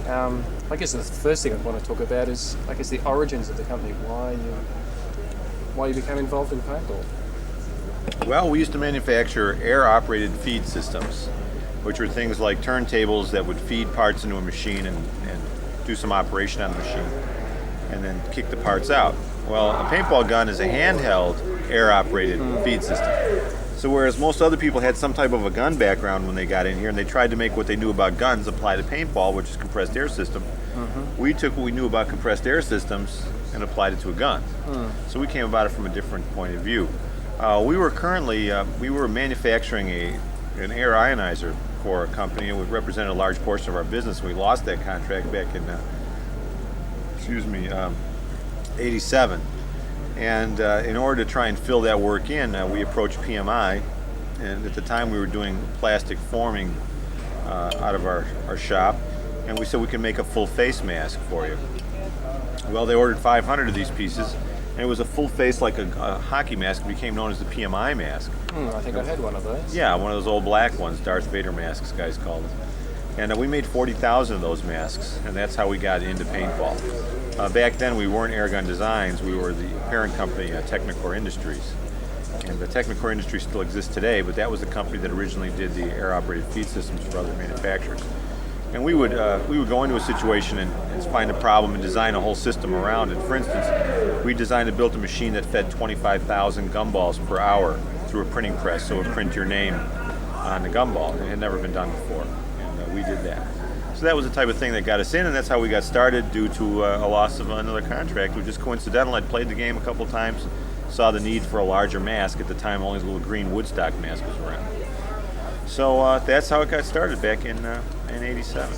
I guess the first thing I want to talk about is, I guess, the origins of the company. Why you became involved in paintball. Well, we used to manufacture air-operated feed systems, which were things like turntables that would feed parts into a machine and do some operation on the machine, and then kick the parts out. Well, a paintball gun is a handheld air-operated feed system. So whereas most other people had some type of a gun background when they got in here and they tried to make what they knew about guns apply to paintball, which is compressed air system, we took what we knew about compressed air systems and applied it to a gun. So we came about it from a different point of view. We were manufacturing an air ionizer for a company, and we represented a large portion of our business. We lost that contract back in, 87. And in order to try and fill that work in, we approached PMI, and at the time we were doing plastic forming out of our shop, and we said we can make a full face mask for you. Well, they ordered 500 of these pieces, and it was a full face like a hockey mask. It became known as the PMI mask. I think I had one of those. Yeah, one of those old black ones, Darth Vader masks, guys called it. And we made 40,000 of those masks, and that's how we got into paintball. Back then, we weren't Airgun Designs. We were the parent company, Technicore Industries. And the Technicore Industries still exists today, but that was the company that originally did the air-operated feed systems for other manufacturers. And we would go into a situation and find a problem and design a whole system around it. For instance, we designed and built a machine that fed 25,000 gumballs per hour through a printing press, so it would print your name on the gumball. It had never been done before, and we did that. So that was the type of thing that got us in, and that's how we got started due to a loss of another contract. It was just coincidental. I'd played the game a couple times, saw the need for a larger mask. At the time, only the little green Woodstock mask was around. So that's how it got started back in 87.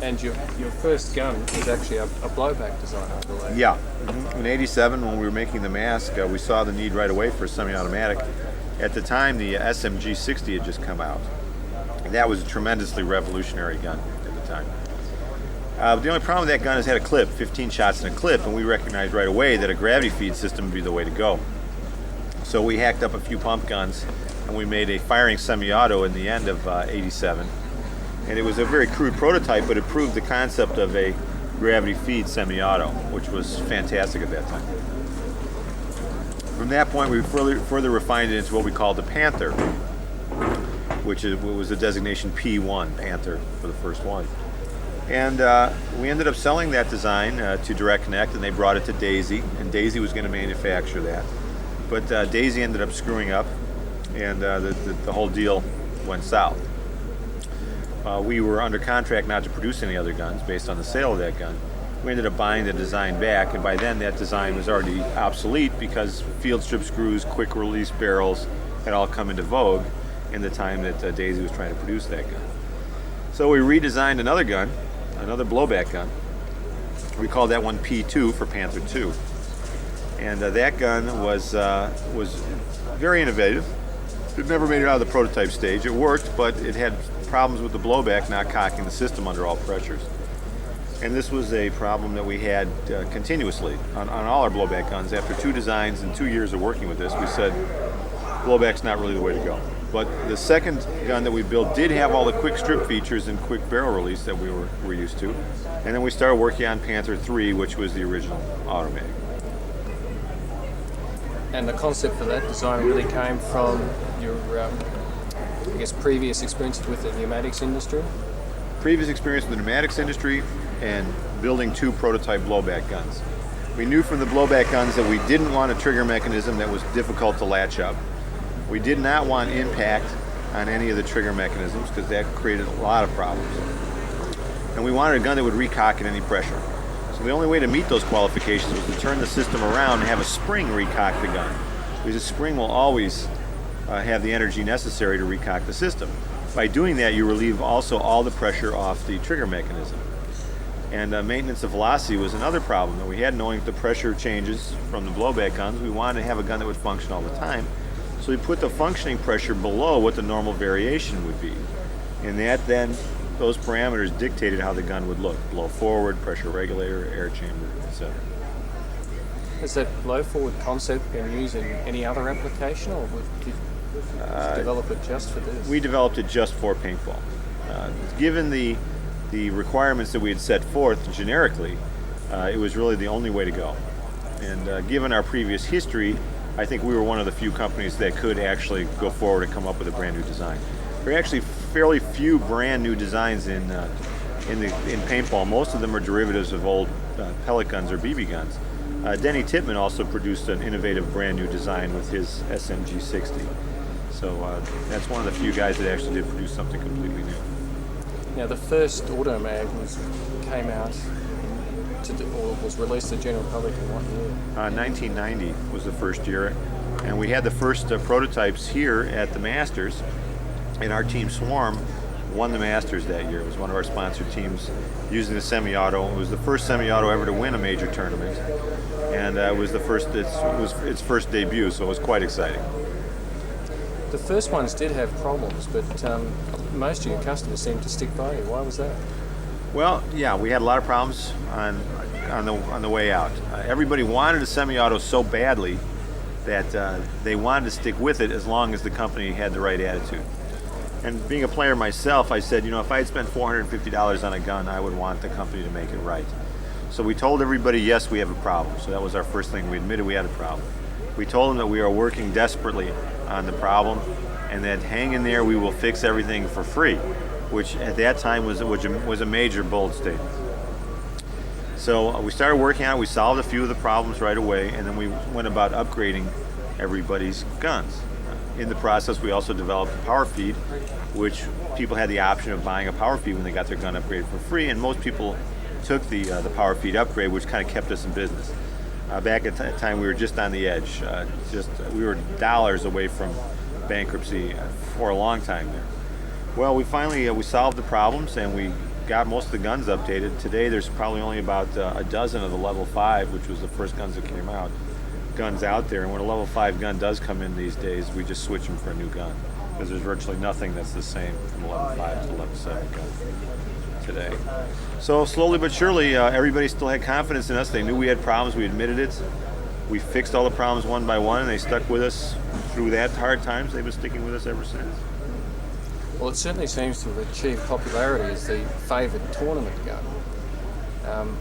And your first gun was actually a blowback design, I believe. Yeah. In 87, when we were making the mask, we saw the need right away for a semi-automatic. At the time, the SMG 60 had just come out. And that was a tremendously revolutionary gun at the time. The only problem with that gun is it had a clip, 15 shots in a clip, and we recognized right away that a gravity feed system would be the way to go. So we hacked up a few pump guns, and we made a firing semi-auto in the end of 87. And it was a very crude prototype, but it proved the concept of a gravity feed semi-auto, which was fantastic at that time. From that point, we further refined it into what we called the Panther, which was the designation P1, Panther, for the first one. And we ended up selling that design to Direct Connect, and they brought it to Daisy, and Daisy was going to manufacture that. But Daisy ended up screwing up, and the whole deal went south. We were under contract not to produce any other guns based on the sale of that gun. We ended up buying the design back, and by then that design was already obsolete because field strip screws, quick release barrels had all come into vogue in the time that Daisy was trying to produce that gun. So we redesigned another gun, another blowback gun. We called that one P2 for Panther 2. And that gun was very innovative. It never made it out of the prototype stage. It worked, but it had problems with the blowback not cocking the system under all pressures. And this was a problem that we had continuously on all our blowback guns. After 2 designs and 2 years of working with this, we said blowback's not really the way to go. But the second gun that we built did have all the quick strip features and quick barrel release that we were used to. And then we started working on Panther 3, which was the original automatic. And the concept for that design really came from your, previous experience with the pneumatics industry? Previous experience with the pneumatics industry and building 2 prototype blowback guns. We knew from the blowback guns that we didn't want a trigger mechanism that was difficult to latch up. We did not want impact on any of the trigger mechanisms because that created a lot of problems. And we wanted a gun that would recock at any pressure. So the only way to meet those qualifications was to turn the system around and have a spring recock the gun. Because a spring will always have the energy necessary to recock the system. By doing that, you relieve also all the pressure off the trigger mechanism. And maintenance of velocity was another problem that we had, knowing the pressure changes from the blowback guns. We wanted to have a gun that would function all the time. So we put the functioning pressure below what the normal variation would be. And that then, those parameters dictated how the gun would look. Blow forward, pressure regulator, air chamber, etc. Has that blow forward concept been used in any other application, or did you develop it just for this? We developed it just for paintball. Given the the requirements that we had set forth generically, it was really the only way to go. And given our previous history, I think we were one of the few companies that could actually go forward and come up with a brand new design. There are actually fairly few brand new designs in paintball. Most of them are derivatives of old pellet guns or BB guns. Denny Tittman also produced an innovative brand new design with his SMG 60. So that's one of the few guys that actually did produce something completely new. Now, the first Automag came out or was released to the general public in what year? 1990 was the first year, and we had the first prototypes here at the Masters, and our team Swarm won the Masters that year. It was one of our sponsored teams using the semi-auto. It was the first semi-auto ever to win a major tournament, and it was its first debut, so it was quite exciting. The first ones did have problems, but most of your customers seemed to stick by you. Why was that? Well, yeah, we had a lot of problems on the way out. Everybody wanted a semi-auto so badly that they wanted to stick with it as long as the company had the right attitude. And being a player myself, I said, if I had spent $450 on a gun, I would want the company to make it right. So we told everybody, yes, we have a problem. So that was our first thing. We admitted we had a problem. We told them that we are working desperately on the problem and that hang in there, we will fix everything for free, which at that time was a major bold statement. So we started working on it. We solved a few of the problems right away, and then we went about upgrading everybody's guns. In the process, we also developed a power feed, which people had the option of buying a power feed when they got their gun upgraded for free, and most people took the power feed upgrade, which kind of kept us in business. Back at that time, we were just on the edge. We were dollars away from bankruptcy for a long time there. Well, we finally we solved the problems, and we got most of the guns updated. Today, there's probably only about a dozen of the level 5, which was the first guns that came out, guns out there. And when a level 5 gun does come in these days, we just switch them for a new gun, because there's virtually nothing that's the same from the level 5 to the level 7 gun today. So slowly but surely, everybody still had confidence in us. They knew we had problems. We admitted it. We fixed all the problems one by one, and they stuck with us through that hard times. They've been sticking with us ever since. Well, it certainly seems to have achieved popularity as the favoured tournament gun.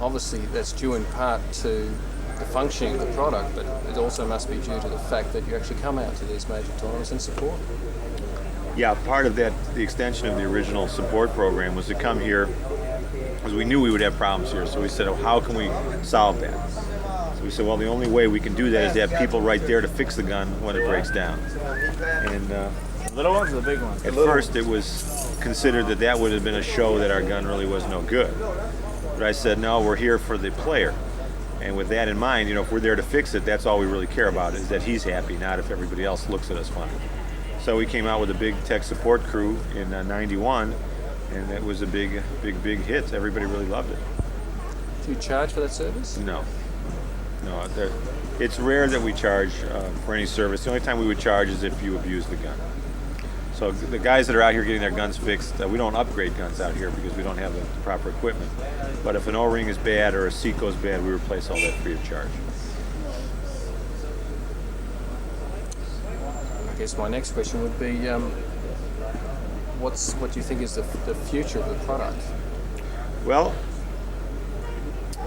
Obviously, that's due in part to the functioning of the product, but it also must be due to the fact that you actually come out to these major tournaments and support. Yeah, part of that, the extension of the original support program was to come here because we knew we would have problems here. So we said, oh, how can we solve that? So we said, well, the only way we can do that is to have people right there to fix the gun when it breaks down. And little ones or the big ones? At first, it was considered that would have been a show that our gun really was no good. But I said, no, we're here for the player. And with that in mind, if we're there to fix it, that's all we really care about, is that he's happy, not if everybody else looks at us funny. So we came out with a big tech support crew in '91, and it was a big hit. Everybody really loved it. Do you charge for that service? No. It's rare that we charge for any service. The only time we would charge is if you abuse the gun. So the guys that are out here getting their guns fixed, we don't upgrade guns out here because we don't have the proper equipment. But if an O-ring is bad or a seat goes bad, we replace all that free of charge. I guess my next question would be, what do you think is the future of the product? Well,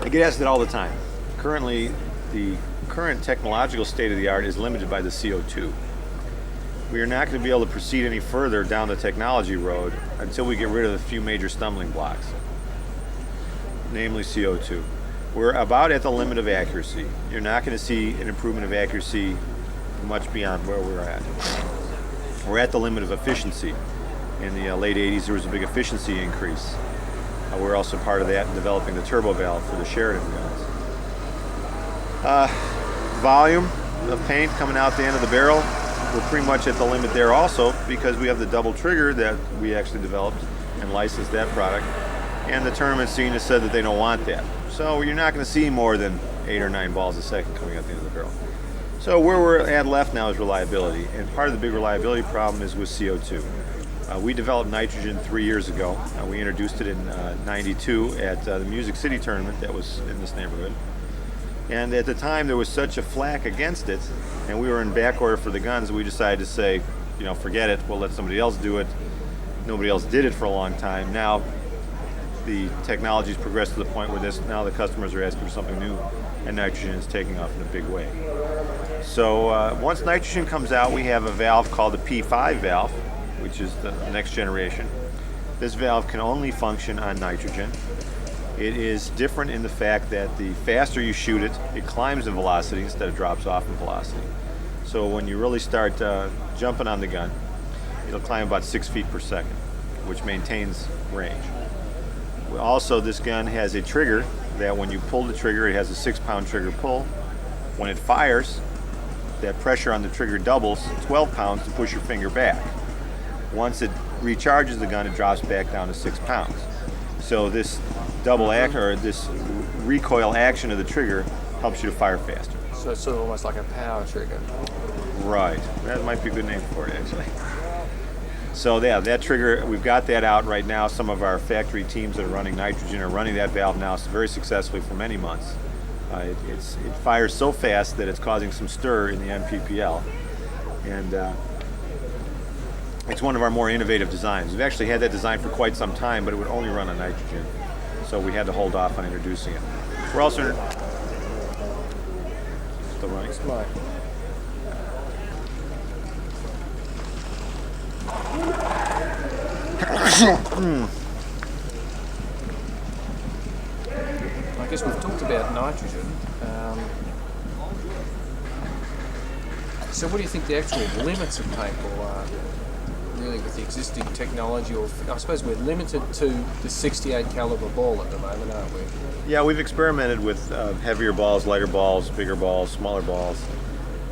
I get asked that all the time. Currently, the current technological state of the art is limited by the CO2. We are not going to be able to proceed any further down the technology road until we get rid of a few major stumbling blocks, namely CO2. We're about at the limit of accuracy. You're not going to see an improvement of accuracy much beyond where we're at. We're at the limit of efficiency. In the late 80s, there was a big efficiency increase. We're also part of that in developing the turbo valve for the Sheridan guns. Volume of paint coming out the end of the barrel, we're pretty much at the limit there also, because we have the double trigger that we actually developed and licensed that product. And the tournament scene has said that they don't want that. So you're not going to see more than 8 or 9 balls a second coming out the end of the barrel. So where we're at left now is reliability, and part of the big reliability problem is with CO2. We developed nitrogen 3 years ago. We introduced it in '92 at the Music City tournament that was in this neighborhood. And at the time there was such a flack against it, and we were in back order for the guns, we decided to say, forget it, we'll let somebody else do it. Nobody else did it for a long time. Now, the technology's progressed to the point where now the customers are asking for something new, and nitrogen is taking off in a big way. So once nitrogen comes out, we have a valve called the P5 valve, which is the next generation. This valve can only function on nitrogen. It is different in the fact that the faster you shoot it, it climbs in velocity instead of drops off in velocity. So when you really start jumping on the gun, it'll climb about 6 feet per second, which maintains range. Also, this gun has a trigger that when you pull the trigger, it has a 6-pound trigger pull. When it fires, that pressure on the trigger doubles, 12 pounds to push your finger back. Once it recharges the gun, it drops back down to 6 pounds. So this double act, or this recoil action of the trigger, helps you to fire faster. So it's sort of almost like a power trigger. Right. That might be a good name for it, actually. So yeah, that trigger, we've got that out right now. Some of our factory teams that are running nitrogen are running that valve now very successfully for many months. It fires so fast that it's causing some stir in the MPPL. And it's one of our more innovative designs. We've actually had that design for quite some time, but it would only run on nitrogen. So we had to hold off on introducing it. We're also... Still running? Right. I guess we've talked about nitrogen. So what do you think the actual limits of paintball are, really, with the existing technology? Or I suppose we're limited to the 68 caliber ball at the moment, aren't we? Yeah, we've experimented with heavier balls, lighter balls, bigger balls, smaller balls.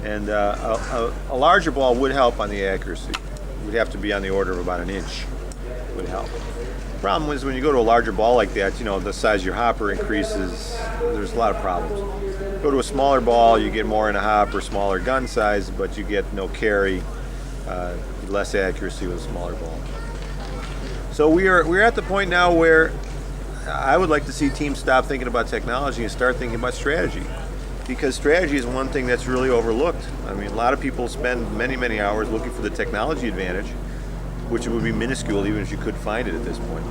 And a larger ball would help on the accuracy. It would have to be on the order of about an inch. Would help. The problem is when you go to a larger ball like that, the size of your hopper increases. There's a lot of problems. Go to a smaller ball, you get more in a hopper, smaller gun size, but you get no carry, less accuracy with a smaller ball. So we're at the point now where I would like to see teams stop thinking about technology and start thinking about strategy. Because strategy is one thing that's really overlooked. I mean, a lot of people spend many, many hours looking for the technology advantage, which would be minuscule even if you could find it at this point.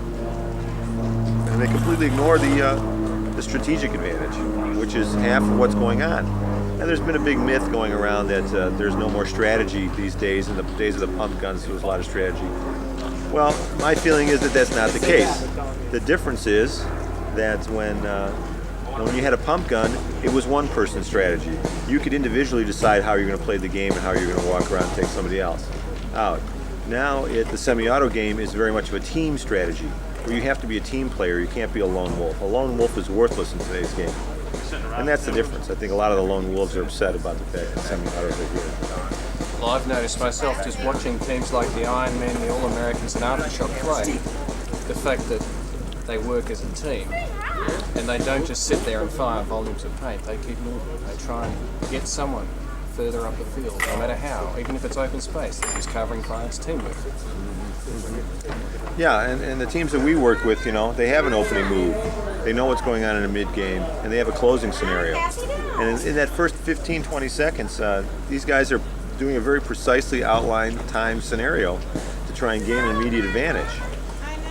And they completely ignore the strategic advantage, which is half of what's going on. And there's been a big myth going around that there's no more strategy these days. In the days of the pump guns, there was a lot of strategy. Well, my feeling is that that's not the case. The difference is that when you had a pump gun, it was one person's strategy. You could individually decide how you're going to play the game and how you're going to walk around and take somebody else out. Now, the semi-auto game is very much of a team strategy, where you have to be a team player. You can't be a lone wolf. A lone wolf is worthless in today's game. And that's the difference. I think a lot of the lone wolves are upset about the fact that semi-autos are here. Well, I've noticed myself just watching teams like the Iron Men, the All-Americans and Aftershock play, the fact that they work as a team. And they don't just sit there and fire volumes of paint. They keep moving. They try and get someone further up the field, no matter how. Even if it's open space, they're just covering fire. It's teamwork. Yeah, and the teams that we work with, they have an opening move. They know what's going on in a mid-game, and they have a closing scenario. And in that first 15, 20 seconds, these guys are doing a very precisely outlined time scenario to try and gain an immediate advantage.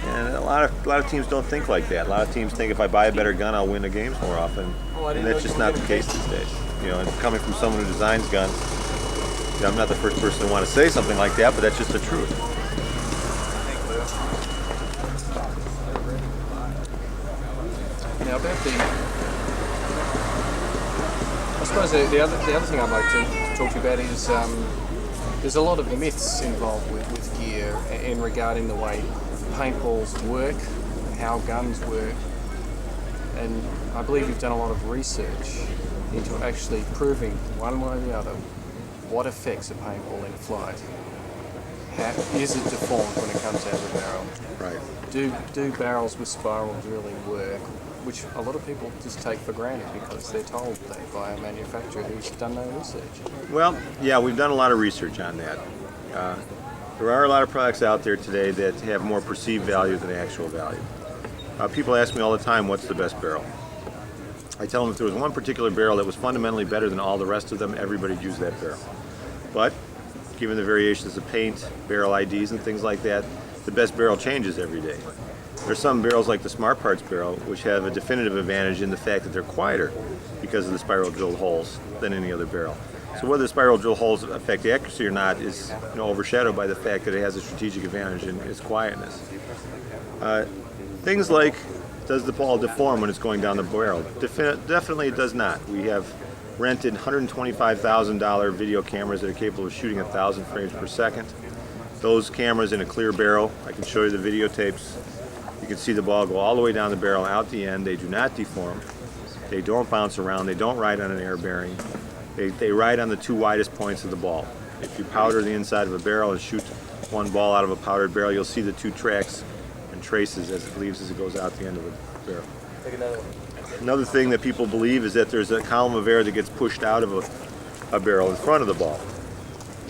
And a lot of teams don't think like that. A lot of teams think if I buy a better gun, I'll win the games more often. And that's just not the case these days. And coming from someone who designs guns, I'm not the first person to want to say something like that, but that's just the truth. Now about I suppose the other thing I'd like to talk to you about is there's a lot of myths involved with gear in regarding the way paintballs work, how guns work, and I believe you've done a lot of research into actually proving one way or the other what affects a paintball in flight. How is it deformed when it comes out of the barrel? Right. Do barrels with spirals really work? Which a lot of people just take for granted because they're told that by a manufacturer who's done no research. Well, yeah, we've done a lot of research on that. There are a lot of products out there today that have more perceived value than actual value. People ask me all the time, what's the best barrel? I tell them if there was one particular barrel that was fundamentally better than all the rest of them, everybody'd use that barrel. But given the variations of paint, barrel IDs and things like that, the best barrel changes every day. There's some barrels like the Smart Parts barrel which have a definitive advantage in the fact that they're quieter because of the spiral drilled holes than any other barrel. So whether the spiral drill holes affect accuracy or not is overshadowed by the fact that it has a strategic advantage in its quietness. Things like, does the ball deform when it's going down the barrel? Definitely it does not. We have rented $125,000 video cameras that are capable of shooting 1,000 frames per second. Those cameras in a clear barrel, I can show you the videotapes. You can see the ball go all the way down the barrel out the end. They do not deform. They don't bounce around. They don't ride on an air bearing. They ride on the two widest points of the ball. If you powder the inside of a barrel and shoot one ball out of a powdered barrel, you'll see the two tracks and traces as it leaves as it goes out the end of the barrel. Take another one. Another thing that people believe is that there's a column of air that gets pushed out of a barrel in front of the ball.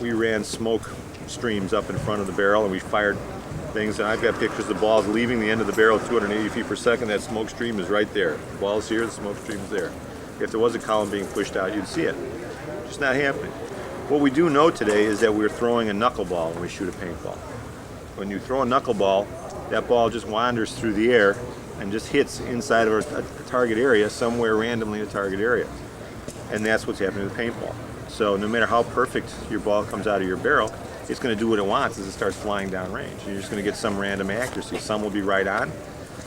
We ran smoke streams up in front of the barrel and we fired things, and I've got pictures of balls leaving the end of the barrel at 280 feet per second. That smoke stream is right there. The ball's here, the smoke stream is there. If there was a column being pushed out, you'd see it. Just not happening. What we do know today is that we're throwing a knuckleball when we shoot a paintball. When you throw a knuckleball, that ball just wanders through the air and just hits inside of a target area, somewhere randomly in a target area. And that's what's happening with paintball. So no matter how perfect your ball comes out of your barrel, it's going to do what it wants as it starts flying downrange. You're just going to get some random accuracy. Some will be right on,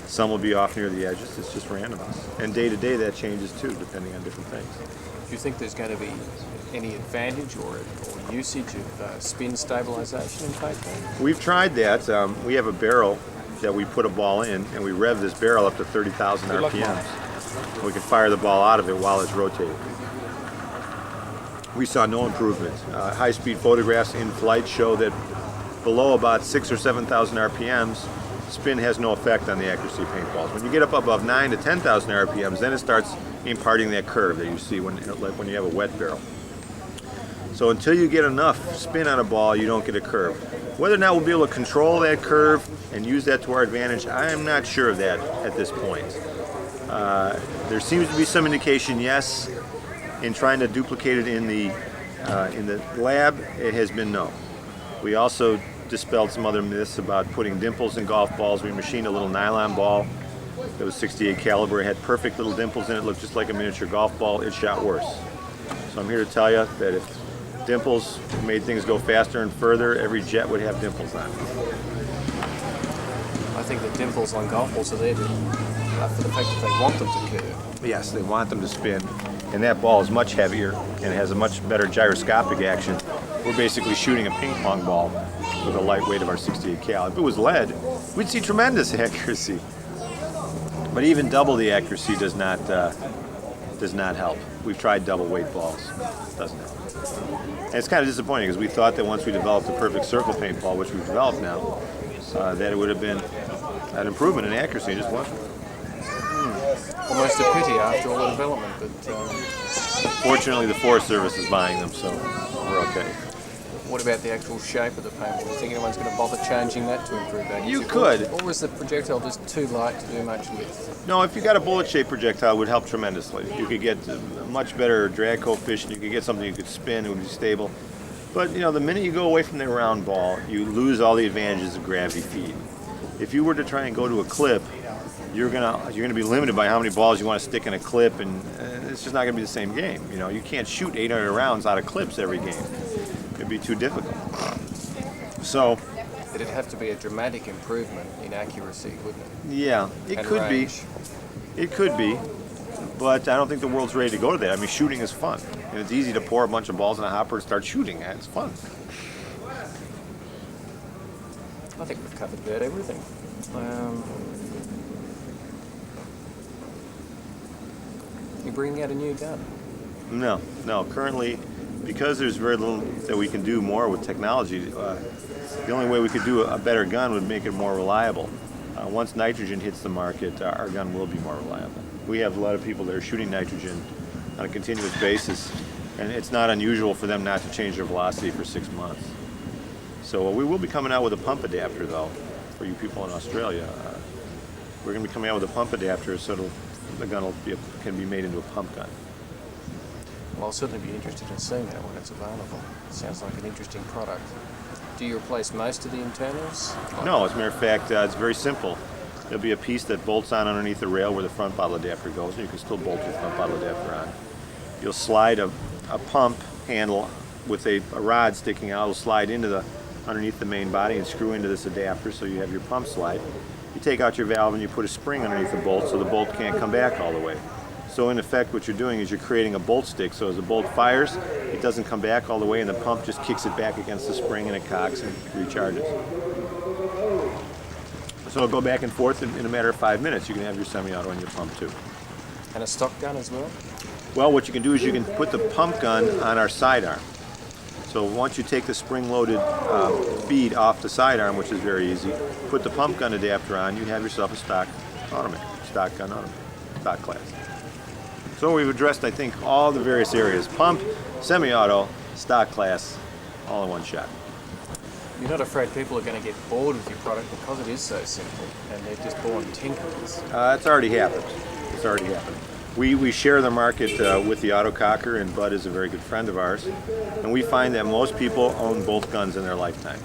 some will be off near the edges. It's just randomness. And day to day that changes too, depending on different things. Do you think there's going to be any advantage or usage of spin stabilization in paintball? We've tried that. We have a barrel that we put a ball in, and we rev this barrel up to 30,000 RPMs. We can fire the ball out of it while it's rotating. We saw no improvement. High-speed photographs in flight show that below about 6,000 or 7,000 RPMs, spin has no effect on the accuracy of paintballs. When you get up above 9,000 to 10,000 RPMs, then it starts imparting that curve that you see when you have a wet barrel. So until you get enough spin on a ball, you don't get a curve. Whether or not we'll be able to control that curve and use that to our advantage, I am not sure of that at this point. There seems to be some indication, yes, in trying to duplicate it in the lab. It has been no. We also dispelled some other myths about putting dimples in golf balls. We machined a little nylon ball that was 68 caliber. It had perfect little dimples in it, looked just like a miniature golf ball. It shot worse. So I'm here to tell you that if dimples made things go faster and further, every jet would have dimples on it. I think the dimples on golf balls are there for the fact that they want them to curve. Yes, they want them to spin, and that ball is much heavier and has a much better gyroscopic action. We're basically shooting a ping pong ball with a light weight of our 68 cal. If it was lead, we'd see tremendous accuracy. But even double the accuracy does not help. We've tried double weight balls. Doesn't help. And it's kind of disappointing because we thought that once we developed the perfect circle paintball, which we've developed now, that it would have been an improvement in accuracy. It just wasn't. Almost a pity after all the development, but Fortunately, the Forest Service is buying them, so we're okay. what about the actual shape of the paintball? Do you think anyone's going to bother changing that to improve accuracy? You could. Or was the projectile just too light to do much with? No, if you got a bullet-shaped projectile, it would help tremendously. You could get a much better drag coefficient. You could get something you could spin. It would be stable. But the minute you go away from that round ball, you lose all the advantages of gravity feed. If you were to try and go to a clip, you're gonna be limited by how many balls you want to stick in a clip, and it's just not gonna be the same game. You can't shoot 800 rounds out of clips every game. It'd be too difficult. So, It'd have to be a dramatic improvement in accuracy, wouldn't it? yeah, it And could range. be. It could be, but I don't think the world's ready to go to that. I mean, shooting is fun, and it's easy to pour a bunch of balls in a hopper and start shooting. It's fun. I think we've covered about everything. You bringing out a new gun? No. Currently, because there's very little that we can do more with technology, the only way we could do a better gun would make it more reliable. Once nitrogen hits the market, our gun will be more reliable. We have a lot of people that are shooting nitrogen on a continuous basis, and it's not unusual for them not to change their velocity for 6 months. So we will be coming out with a pump adapter, though, for you people in Australia. We're going to be coming out with a pump adapter so the gun can be made into a pump gun. Well, I'll certainly be interested in seeing that when it's available. Sounds like an interesting product. Do you replace most of the internals? No, as a matter of fact, it's very simple. There'll be a piece that bolts on underneath the rail where the front bottle adapter goes, and you can still bolt your front bottle adapter on. You'll slide a pump handle with a rod sticking out. It'll slide into underneath the main body and screw into this adapter so you have your pump slide. You take out your valve and you put a spring underneath the bolt so the bolt can't come back all the way. So in effect what you're doing is you're creating a bolt stick, so as the bolt fires it doesn't come back all the way and the pump just kicks it back against the spring and it cocks and recharges. So it'll go back and forth in a matter of 5 minutes. You can have your semi-auto and your pump too. And a stock gun as well? Well, what you can do is you can put the pump gun on our sidearm. So once you take the spring-loaded feed off the sidearm, which is very easy, put the pump gun adapter on, you have yourself a stock gun automatic, stock class. So we've addressed, I think, all the various areas: pump, semi-auto, stock class, all in one shot. You're not afraid people are going to get bored with your product because it is so simple and they're just born tinkers? It's already happened. It's already happened. We share the market with the autococker, and Bud is a very good friend of ours. And we find that most people own both guns in their lifetime.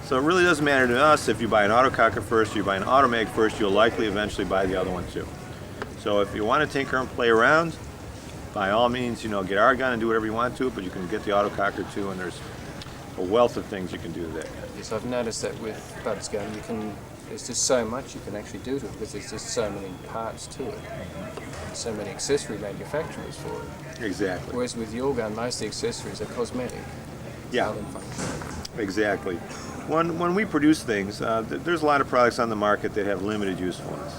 So it really doesn't matter to us if you buy an autococker first, you buy an automag first, you'll likely eventually buy the other one too. So if you want to tinker and play around, by all means, get our gun and do whatever you want to it, but you can get the autococker too, and there's a wealth of things you can do to that gun. Yes, I've noticed that with Bud's gun, there's just so much you can actually do to it because there's just so many parts to it, so many accessory manufacturers for it. Exactly. Whereas with your gun, most of the accessories are cosmetic. Yeah. Rather than functional. Exactly. When we produce things, there's a lot of products on the market that have limited usefulness.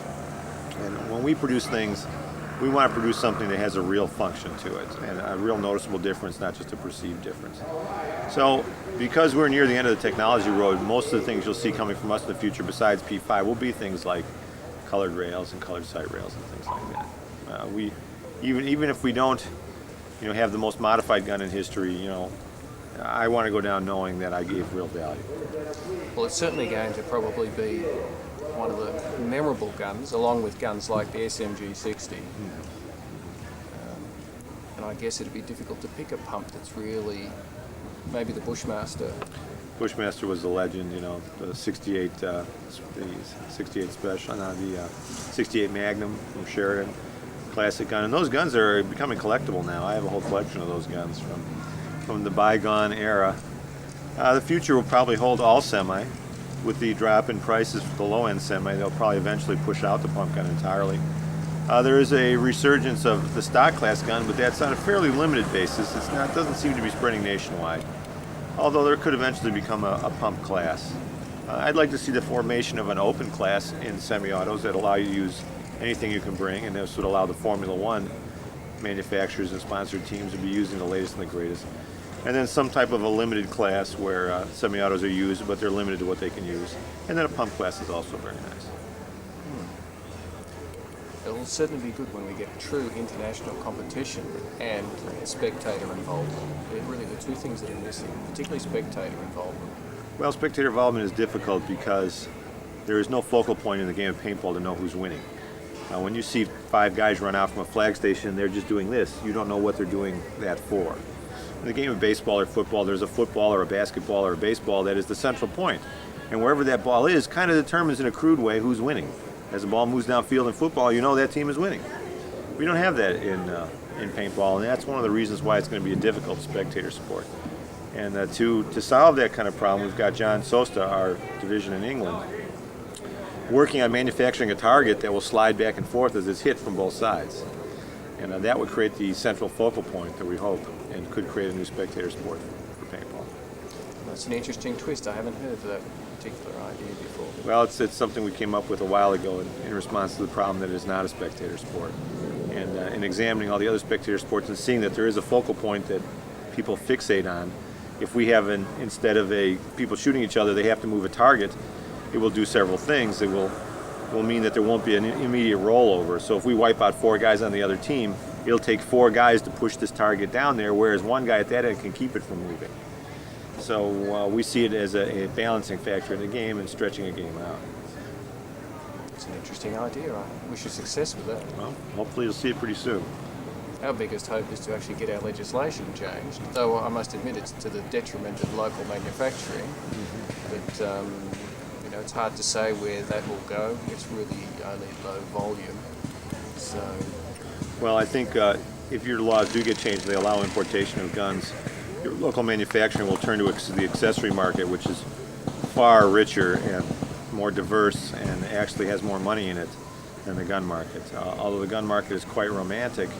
And when we produce things, we want to produce something that has a real function to it and a real noticeable difference, not just a perceived difference. So because we're near the end of the technology road, most of the things you'll see coming from us in the future besides P5 will be things like colored rails and colored sight rails and things like that. Even if we don't have the most modified gun in history, I want to go down knowing that I gave real value. Well, it's certainly going to probably be one of the memorable guns, along with guns like the SMG-60. And I guess it'd be difficult to pick a pump that's really, maybe the Bushmaster. Bushmaster was the legend, the 68, the 68 Special, the 68 Magnum from Sheridan, classic gun. And those guns are becoming collectible now. I have a whole collection of those guns from the bygone era. The future will probably hold all semi. With the drop in prices for the low-end semi, they'll probably eventually push out the pump gun entirely. There is a resurgence of the stock class gun, but that's on a fairly limited basis. It doesn't seem to be spreading nationwide, although there could eventually become a pump class. I'd like to see the formation of an open class in semi-autos that allow you to use anything you can bring, and this would allow the Formula One manufacturers and sponsored teams to be using the latest and the greatest. And then some type of a limited class where semi-autos are used, but they're limited to what they can use. And then a pump class is also very nice. It'll certainly be good when we get true international competition and spectator involvement. They're really the two things that are missing, particularly spectator involvement. Well, spectator involvement is difficult because there is no focal point in the game of paintball to know who's winning. When you see 5 guys run out from a flag station, they're just doing this. You don't know what they're doing that for. In the game of baseball or football, there's a football or a basketball or a baseball that is the central point. And wherever that ball is kind of determines in a crude way who's winning. As the ball moves downfield in football, you know that team is winning. We don't have that in paintball, and that's one of the reasons why it's going to be a difficult spectator sport. And to solve that kind of problem, we've got John Sosta, our division in England, working on manufacturing a target that will slide back and forth as it's hit from both sides. And that would create the central focal point that we hope, and could create a new spectator sport for paintball. That's an interesting twist. I haven't heard of that particular idea before. Well, it's something we came up with a while ago in response to the problem that it is not a spectator sport. And in examining all the other spectator sports and seeing that there is a focal point that people fixate on, if we have instead of people shooting each other, they have to move a target, it will do several things. It will mean that there won't be an immediate rollover. So if we wipe out 4 guys on the other team, it'll take 4 guys to push this target down there, whereas 1 guy at that end can keep it from moving. So we see it as a balancing factor in the game and stretching a game out. It's an interesting idea. I wish you success with that. Well, hopefully you'll see it pretty soon. Our biggest hope is to actually get our legislation changed, though I must admit it's to the detriment of local manufacturing. But it's hard to say where that will go. It's really only low volume. So, Well, I think if your laws do get changed, they allow importation of guns, your local manufacturing will turn to the accessory market, which is far richer and more diverse and actually has more money in it than the gun market. Although the gun market is quite romantic,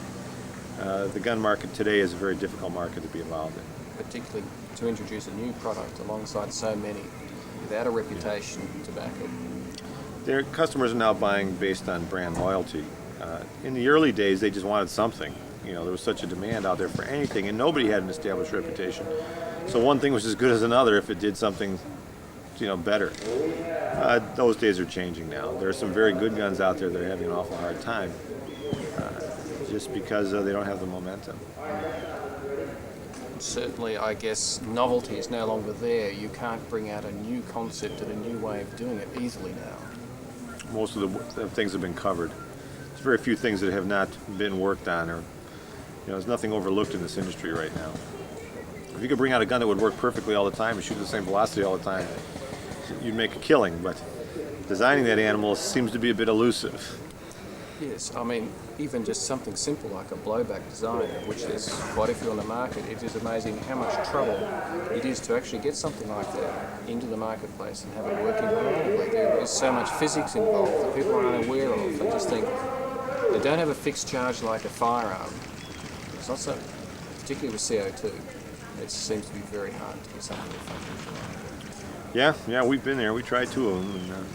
the gun market today is a very difficult market to be involved in. particularly to introduce a new product alongside so many without a reputation in tobacco. Their customers are now buying based on brand loyalty. In the early days, they just wanted something. There was such a demand out there for anything, and nobody had an established reputation. So one thing was as good as another if it did something, better. Those days are changing now. There are some very good guns out there that are having an awful hard time, just because they don't have the momentum. Certainly, I guess novelty is no longer there. You can't bring out a new concept and a new way of doing it easily now. Most of the things have been covered. There's very few things that have not been worked on, or there's nothing overlooked in this industry right now. If you could bring out a gun that would work perfectly all the time and shoot the same velocity all the time, you'd make a killing. But designing that animal seems to be a bit elusive. Yes, I mean, even just something simple like a blowback design, which there's quite a few on the market, it is amazing how much trouble it is to actually get something like that into the marketplace and have it working reliably. There is so much physics involved that people are unaware of. They just think they don't have a fixed charge like a firearm. It's not so, particularly with CO2. It seems to be very hard to get something that functions. Yeah, we've been there. We tried two of them,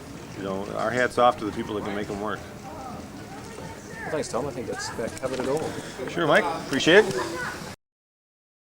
and our hats off to the people that can make them work. Well, thanks, Tom. I think that's about covered it all. Sure, Mike. Appreciate it.